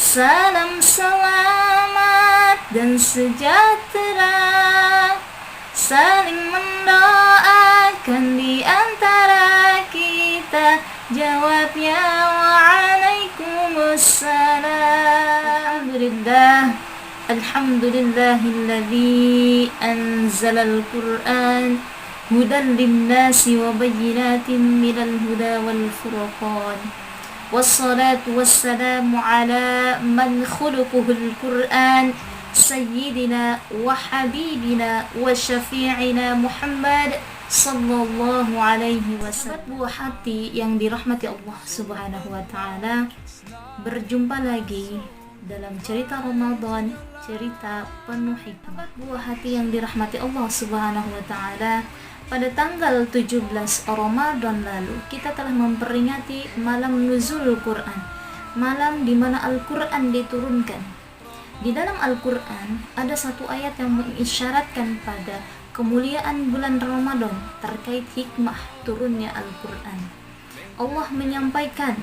Salam selamat dan sejahtera, saling mendoakan di antara kita. Jawabnya waalaikumsalam. Alhamdulillahilladzi anzalal Qur'an hudan linnasi wa bayyinatin minal huda wal furqan. Wassalatu wassalamu ala man khuluquhul Qur'an sayyidina wa habibina wa syafi'ina Muhammad sallallahu alaihi wasallam. Buah hati yang dirahmati Allah subhanahu wa ta'ala, berjumpa lagi dalam cerita Ramadan, cerita penuh hikmah. Buah hati yang dirahmati Allah subhanahu wa ta'ala, pada tanggal 17 Ramadan lalu kita telah memperingati malam nuzul Quran, malam di mana Al-Quran diturunkan. Di dalam Al-Quran ada satu ayat yang mengisyaratkan pada kemuliaan bulan Ramadan terkait hikmah turunnya Al-Quran. Allah menyampaikan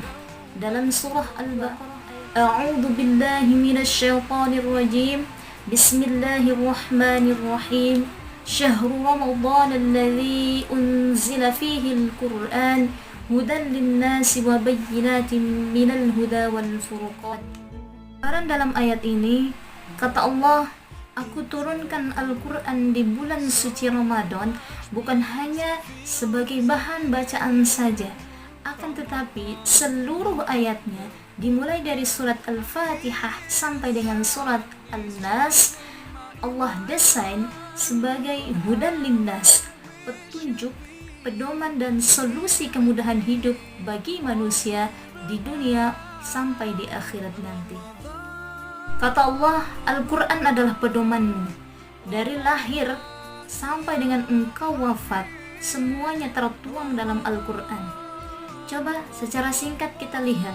dalam surah Al-Baqarah, A'udzu billahi minasyaitonir rajim. Bismillahirrahmanirrahim. Syahrul Ramadan alladzi unzila fihi al-Qur'an hudan lin-nasi wa bayyinatin minal huda wal furqan. Dalam ayat ini kata Allah, aku turunkan Al-Quran di bulan suci Ramadan bukan hanya sebagai bahan bacaan saja, akan tetapi seluruh ayatnya dimulai dari surat Al-Fatihah sampai dengan surat An-Nas Allah desain sebagai hudan linnas, petunjuk, pedoman dan solusi kemudahan hidup bagi manusia di dunia sampai di akhirat nanti. Kata Allah, Al-Quran adalah pedomanmu. Dari lahir sampai dengan engkau wafat, semuanya tertuang dalam Al-Quran. Coba secara singkat kita lihat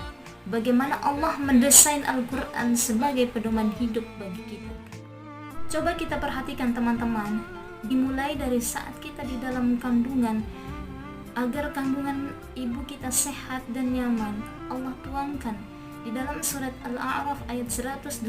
bagaimana Allah mendesain Al-Quran sebagai pedoman hidup bagi kita. Coba kita perhatikan teman-teman, dimulai dari saat kita di dalam kandungan, agar kandungan ibu kita sehat dan nyaman, Allah tuangkan di dalam surat Al-A'raf ayat 189.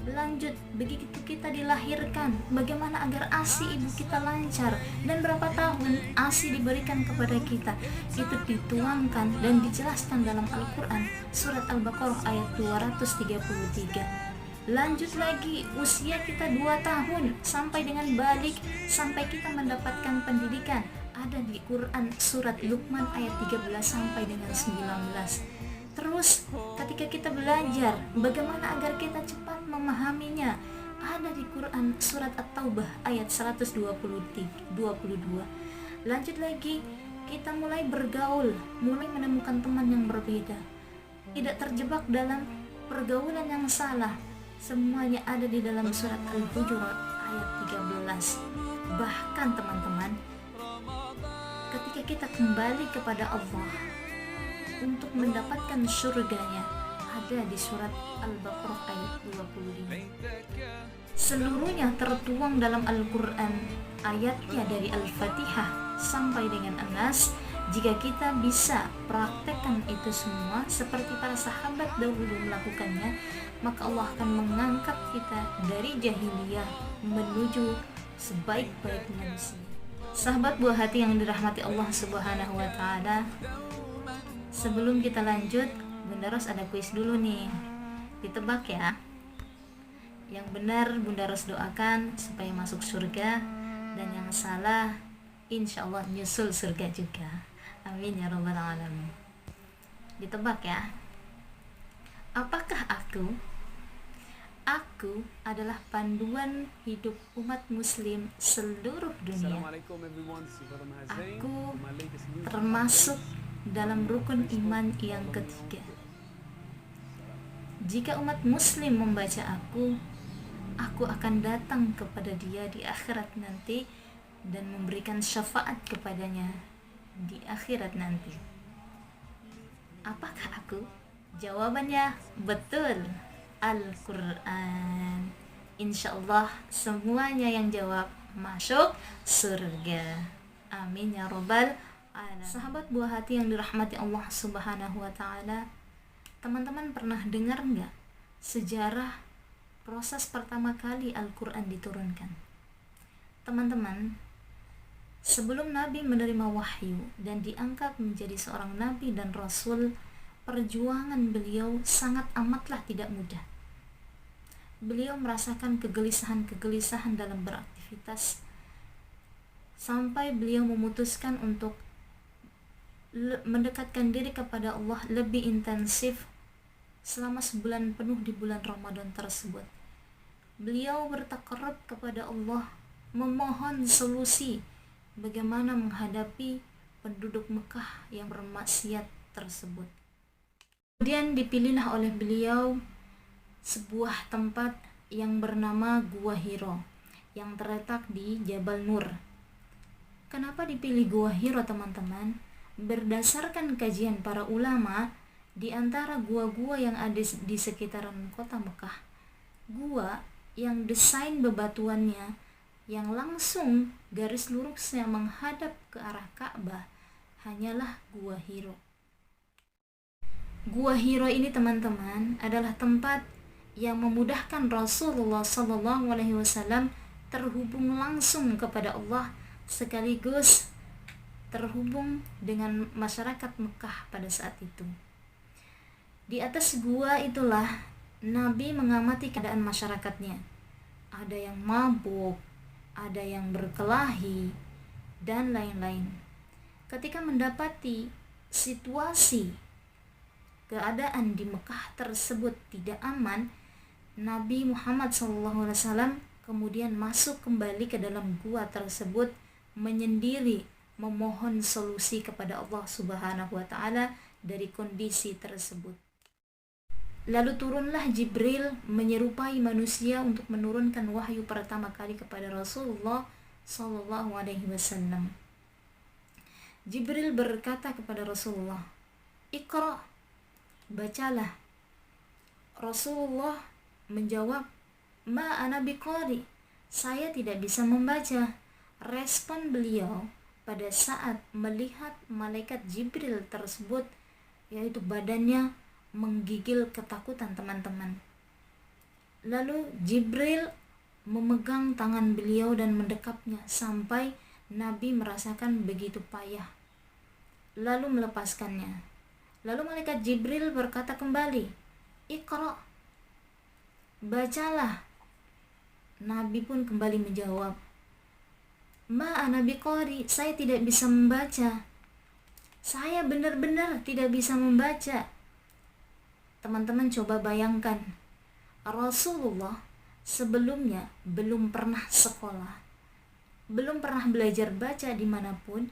Lanjut, begitu kita dilahirkan, bagaimana agar ASI ibu kita lancar, dan berapa tahun ASI diberikan kepada kita, itu dituangkan dan dijelaskan dalam Al-Quran surat Al-Baqarah ayat 233. Lanjut lagi, usia kita 2 tahun sampai dengan balik, sampai kita mendapatkan pendidikan, ada di Quran surat Luqman ayat 13 sampai dengan 19. Terus ketika kita belajar bagaimana agar kita cepat memahaminya, ada di Quran surat At-Taubah ayat 122. Lanjut lagi, kita mulai bergaul, mulai menemukan teman yang berbeda, tidak terjebak dalam pergaulan yang salah. Semuanya ada di dalam surat Al-Hujurat ayat 13. Bahkan teman-teman, ketika kita kembali kepada Allah untuk mendapatkan surganya, ada di surat Al-Baqarah ayat 25. Seluruhnya tertuang dalam Al-Quran, ayatnya dari Al-Fatihah sampai dengan An-Nas. Jika kita bisa praktekkan itu semua seperti para sahabat dahulu melakukannya, maka Allah akan mengangkat kita dari jahiliyah menuju sebaik-baik manusia. Sahabat buah hati yang dirahmati Allah subhanahu wa ta'ala, sebelum kita lanjut, Bunda Ros ada kuis dulu nih, ditebak ya. Yang benar Bunda Ros doakan supaya masuk surga, dan yang salah insya Allah nyusul surga juga. Amin ya rabbal alamin. Ditebak ya. Apakah aku adalah panduan hidup umat muslim seluruh dunia. Aku termasuk dalam rukun iman yang ketiga. Jika umat muslim membaca aku akan datang kepada dia di akhirat nanti dan memberikan syafaat kepadanya di akhirat nanti. Apakah aku? Jawabannya betul, Al-Quran. Insyaallah semuanya yang jawab masuk surga. Amin ya rabbal alamin. Sahabat buah hati yang dirahmati Allah subhanahu wa ta'ala, Teman-teman pernah dengar nggak sejarah proses pertama kali Al-Quran diturunkan? Teman-teman, sebelum Nabi menerima wahyu dan diangkat menjadi seorang Nabi dan Rasul, perjuangan beliau sangat amatlah tidak mudah. Beliau merasakan kegelisahan-kegelisahan dalam beraktivitas, sampai beliau memutuskan untuk mendekatkan diri kepada Allah lebih intensif selama sebulan penuh di bulan Ramadan tersebut. Beliau bertakarrub kepada Allah, memohon solusi bagaimana menghadapi penduduk Mekah yang bermaksiat tersebut. Kemudian dipilihlah oleh beliau sebuah tempat yang bernama Gua Hiro yang terletak di Jabal Nur. Kenapa dipilih Gua Hiro, teman-teman? Berdasarkan kajian para ulama, di antara gua-gua yang ada di sekitaran kota Mekah, gua yang desain bebatuannya yang langsung garis lurusnya menghadap ke arah Ka'bah hanyalah Gua Hiro. Gua Hiro ini, teman-teman, adalah tempat yang memudahkan Rasulullah SAW terhubung langsung kepada Allah sekaligus terhubung dengan masyarakat Mekah pada saat itu. Di atas gua itulah Nabi mengamati keadaan masyarakatnya. Ada yang mabuk, ada yang berkelahi, dan lain-lain. Ketika mendapati situasi keadaan di Mekah tersebut tidak aman, Nabi Muhammad SAW kemudian masuk kembali ke dalam gua tersebut, menyendiri memohon solusi kepada Allah Subhanahu wa Ta'ala dari kondisi tersebut. Lalu turunlah Jibril menyerupai manusia untuk menurunkan wahyu pertama kali kepada Rasulullah sallallahu alaihi wasallam. Jibril berkata kepada Rasulullah, "Iqra," bacalah. Rasulullah menjawab, "Ma ana biqari," saya tidak bisa membaca. Respon beliau pada saat melihat malaikat Jibril tersebut, yaitu badannya menggigil ketakutan, teman-teman. Lalu Jibril memegang tangan beliau dan mendekapnya sampai Nabi merasakan begitu payah, lalu melepaskannya. Lalu malaikat Jibril berkata kembali, "Iqra," bacalah. Nabi pun kembali menjawab, "Ma ana biqari," saya tidak bisa membaca. Saya benar-benar tidak bisa membaca. Teman-teman coba bayangkan, Rasulullah sebelumnya belum pernah sekolah, belum pernah belajar baca dimanapun.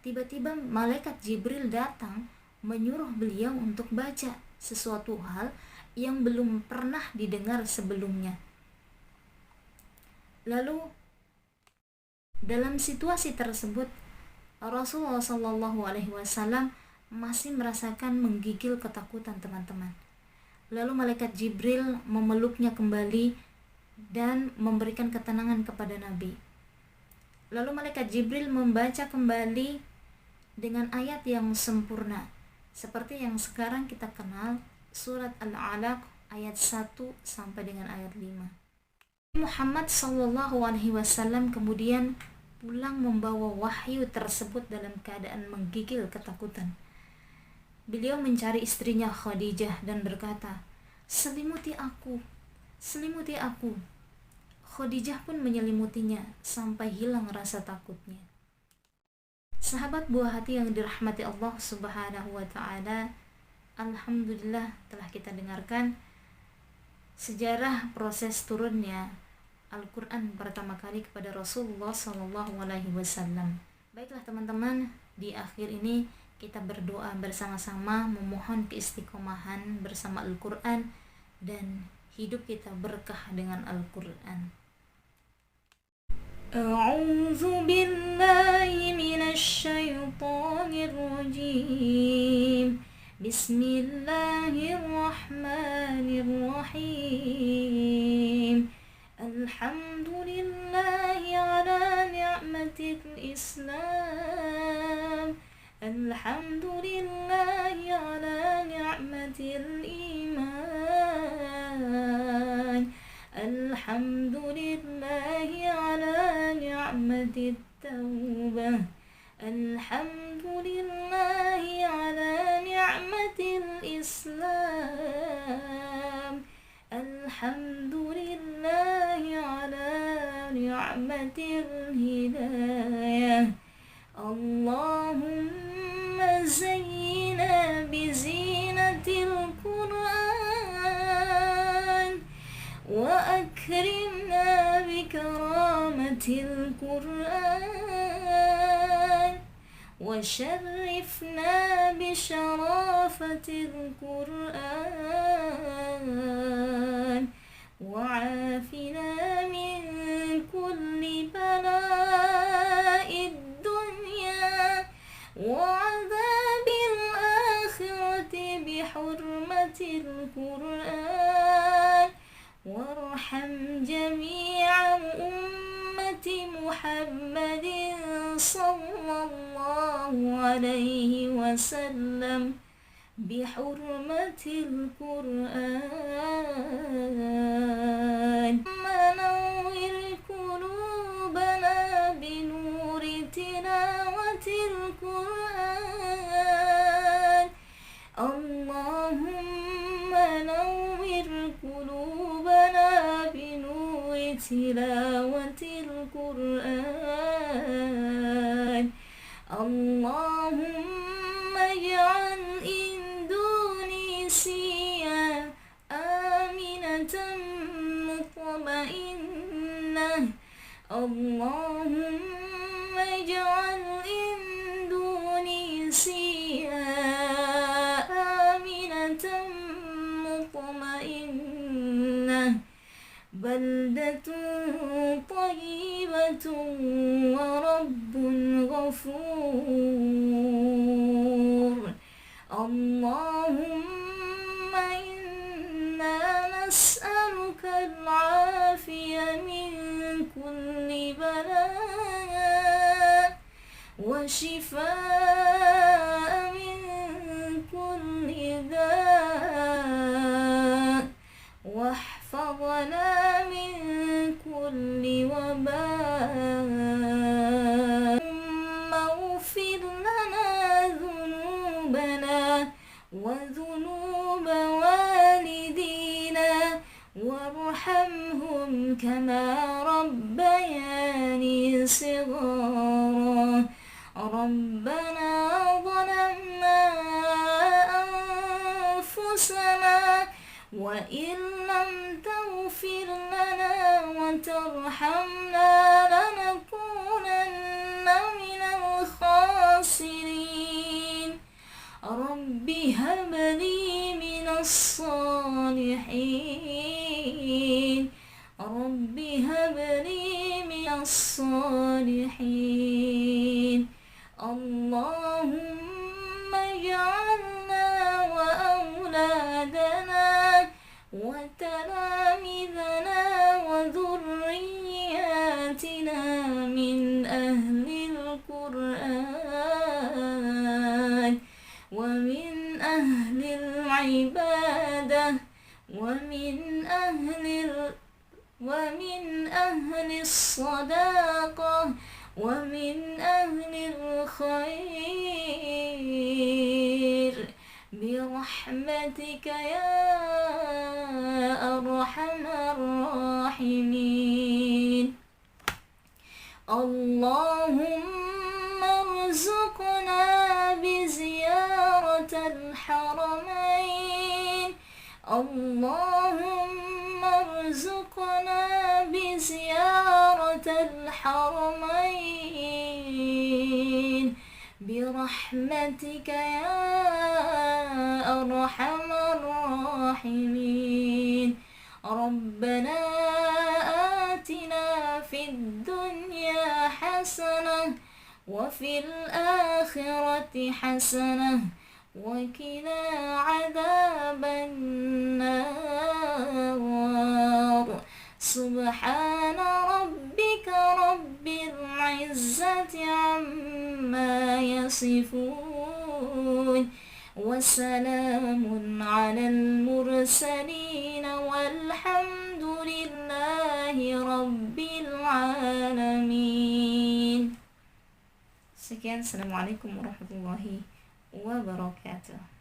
Tiba-tiba malaikat Jibril datang menyuruh beliau untuk baca sesuatu hal yang belum pernah didengar sebelumnya. Lalu dalam situasi tersebut Rasulullah SAW masih merasakan menggigil ketakutan, teman-teman. Lalu malaikat Jibril memeluknya kembali dan memberikan ketenangan kepada Nabi. Lalu malaikat Jibril membaca kembali dengan ayat yang sempurna, seperti yang sekarang kita kenal, surat Al-Alaq ayat 1 sampai dengan ayat 5. Muhammad SAW kemudian pulang membawa wahyu tersebut dalam keadaan menggigil ketakutan. Beliau mencari istrinya Khadijah dan berkata, "Selimuti aku, selimuti aku." Khadijah pun menyelimutinya sampai hilang rasa takutnya. Sahabat buah hati yang dirahmati Allah Subhanahu wa Ta'ala, alhamdulillah telah kita dengarkan sejarah proses turunnya Al-Quran pertama kali kepada Rasulullah SAW. Baiklah teman-teman, di akhir ini kita berdoa bersama-sama memohon keistiqomahan bersama Al-Quran dan hidup kita berkah dengan Al-Quran. A'udzu billahi minasy syaithanir rajim. Bismillahirrahmanirrahim. Alhamdulillahi ala ni'matil Islam. الحمد لله على نعمة الإيمان. الحمد لله على نعمة التوبة. الحمد لله على نعمة الإسلام. الحمد لله على نعمة الهداية. اللهم زينا بزينة القرآن، وأكرمنا بكرامة القرآن، وشرفنا بشرافة القرآن، وعافنا من كل بلاء الدنيا وعذاب الآخرة بحرمة القرآن. وارحم جميع أمة محمد صلى الله عليه وسلم بحرمة القرآن. نور قلوبنا بنور تلاوة القرآن. اللهم نور قلوبنا بنور تلاوة القرآن. اللهم اجعل إندونيسيا آمنة مطمئنة. اللهم اجعل إندونيسيا آمنة مطمئنة، بلدة طيبة ورب غفور. اللهم إنا نسألك العافية من كل بلاء، وشفاء من كل داء، واحفظنا من كل وباء. ثم اغفر لنا ذنوبنا وذنوب والدينا، وارحمهم كما ربياني صغارا. ربنا ظلمنا أنفسنا، وإن لم تغفر لنا وترحمنا لنكونن من الخاسرين. رب هب لي من الصالحين. رب هب لي من الصالحين. اللهم اجعلنا وأولادنا وتلاميذنا وذرياتنا من أهل القرآن، ومن أهل العبادة، ومن أهل الصداقة، ومن أهل الخير، برحمتك يا أرحم الراحمين. اللهم ارزقنا بزيارة الحرمين. اللهم ارزقنا بزيارة الحرمين برحمتك يا أرحم الراحمين. ربنا آتنا في الدنيا حسنة وفي الآخرة حسنة وقنا عذاب النار. سبحان ربك رب العزة عما يصفون وسلام على المرسلين والحمد لله رب العالمين. Sekian, Assalamualaikum warahmatullahi wabarakatuh.